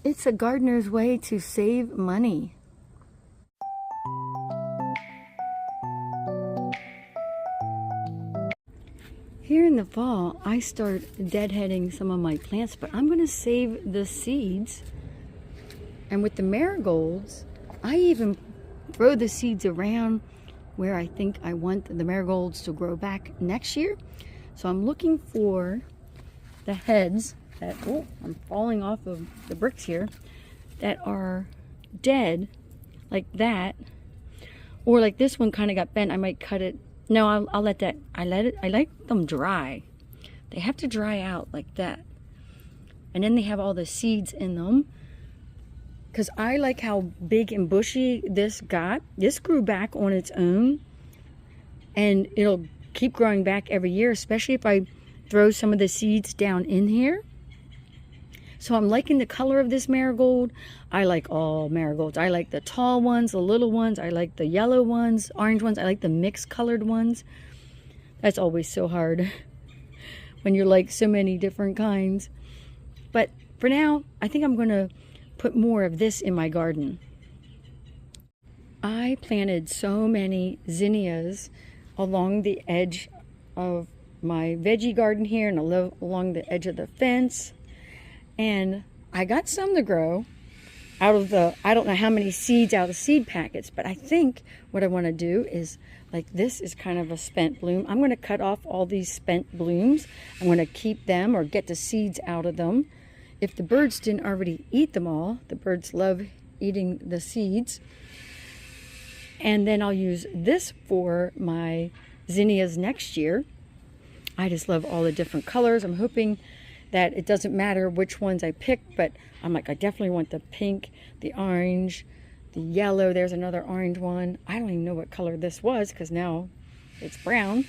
It's a gardener's way to save money. Here in the fall, I start deadheading some of my plants, but I'm going to save the seeds. And with the marigolds, I even throw the seeds around where I think I want the marigolds to grow back next year. So I'm looking for the heads that, oh, I'm falling off of the bricks here, that are dead, like that. Or like this one kind of got bent, I might cut it. No, I'll let that, I like them dry. They have to dry out like that. And then they have all the seeds in them. Because I like how big and bushy this got. This grew back on its own. And it'll keep growing back every year, especially if I throw some of the seeds down in here. So I'm liking the color of this marigold. I like all marigolds. I like the tall ones, the little ones. I like the yellow ones, orange ones. I like the mixed colored ones. That's always so hard when you're like so many different kinds. But for now, I think I'm going to put more of this in my garden. I planted so many zinnias along the edge of my veggie garden here and along the edge of the fence. And I got some to grow out of the, I don't know how many seeds out of seed packets, but I think what I want to do is, like, this is kind of a spent bloom. I'm going to cut off all these spent blooms. I'm going to keep them or get the seeds out of them. If the birds didn't already eat them all, the birds love eating the seeds. And then I'll use this for my zinnias next year. I just love all the different colors. I'm hoping that it doesn't matter which ones I pick, but I'm like, I definitely want the pink, the orange, the yellow. There's another orange one. I don't even know what color this was because now it's brown.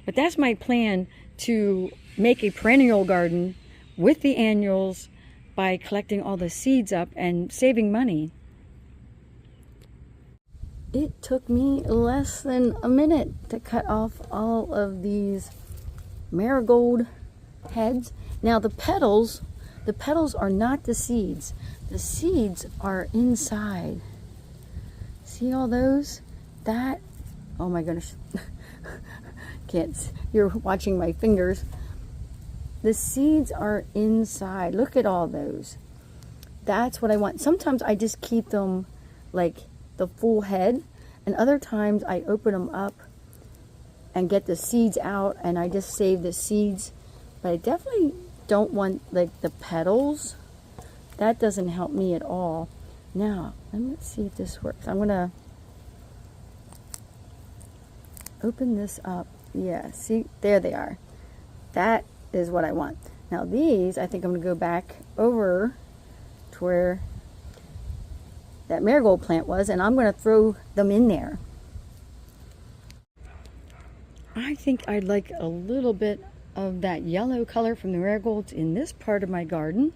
But that's my plan, to make a perennial garden with the annuals by collecting all the seeds up and saving money. It took me less than a minute to cut off all of these marigold heads. Now the petals are not the seeds. The seeds are inside. See all those? That, oh my goodness. Can't, you're watching my fingers. The seeds are inside. Look at all those. That's what I want. Sometimes I just keep them like the full head, and other times I open them up and get the seeds out, and I just save the seeds. But I definitely don't want like the petals. That doesn't help me at all. Now, let's see if this works. I'm gonna open this up. Yeah, see, there they are. That is what I want. Now these, I think I'm gonna go back over to where that marigold plant was, and I'm gonna throw them in there. I think I'd like a little bit of that yellow color from the marigolds in this part of my garden.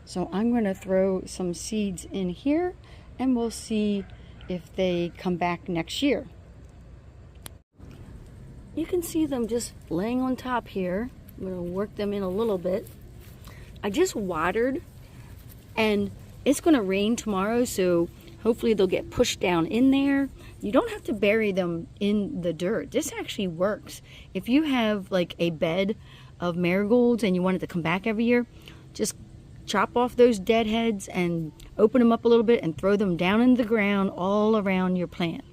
So I'm going to throw some seeds in here, and we'll see if they come back next year. You can see them just laying on top here. I'm going to work them in a little bit. I just watered, and it's going to rain tomorrow, so hopefully they'll get pushed down in there. You don't have to bury them in the dirt. This actually works. If you have like a bed of marigolds and you want it to come back every year, just chop off those dead heads and open them up a little bit and throw them down in the ground all around your plant.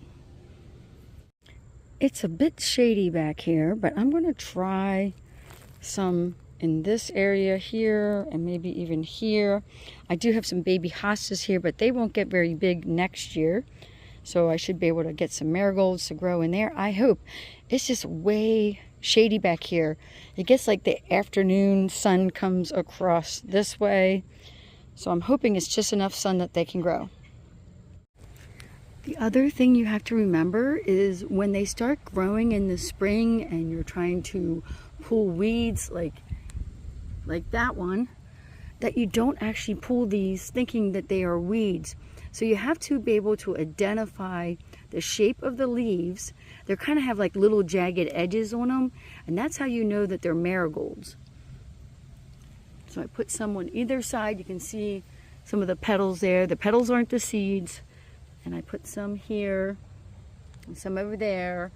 It's a bit shady back here, but I'm going to try some in this area here and maybe even here. I do have some baby hostas here, but they won't get very big next year. So I should be able to get some marigolds to grow in there, I hope. It's just way shady back here. It gets like the afternoon sun comes across this way. So I'm hoping it's just enough sun that they can grow. The other thing you have to remember is when they start growing in the spring and you're trying to pull weeds like that one, that you don't actually pull these thinking that they are weeds. So you have to be able to identify the shape of the leaves. They kind of have like little jagged edges on them, and that's how you know that they're marigolds. So I put some on either side. You can see some of the petals there. The petals aren't the seeds. And I put some here and some over there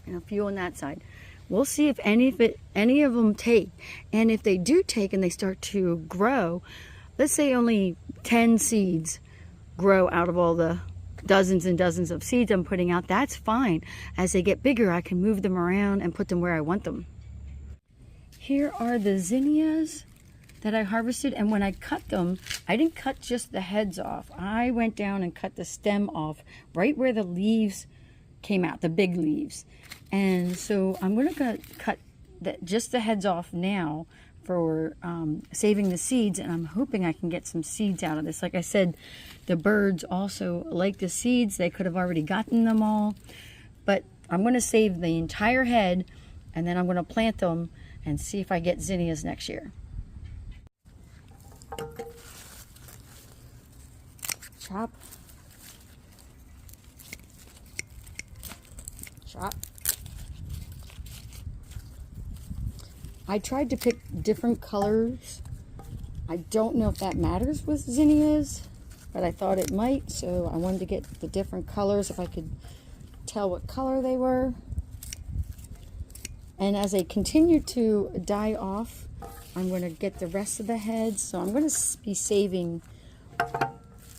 and a few on that side. We'll see if any of them take. And if they do take and they start to grow, let's say only 10 seeds grow out of all the dozens and dozens of seeds I'm putting out, that's fine. As they get bigger, I can move them around and put them where I want them. Here are the zinnias that I harvested, and when I cut them, I didn't cut just the heads off. I went down and cut the stem off right where the leaves came out, the big leaves. And so I'm going to cut just the heads off now for saving the seeds, and I'm hoping I can get some seeds out of this. Like I said, the birds also like the seeds. They could have already gotten them all, but I'm going to save the entire head, and then I'm going to plant them and see if I get zinnias next year. Chop. Chop. I tried to pick different colors. I don't know if that matters with zinnias, but I thought it might, so I wanted to get the different colors if I could tell what color they were. And as they continue to die off, I'm going to get the rest of the heads. So I'm going to be saving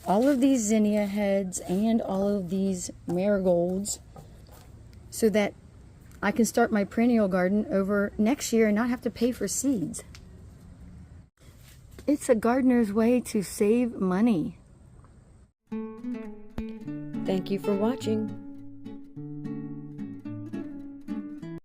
all of these zinnia heads and all of these marigolds so that I can start my perennial garden over next year and not have to pay for seeds. It's a gardener's way to save money. Thank you for watching.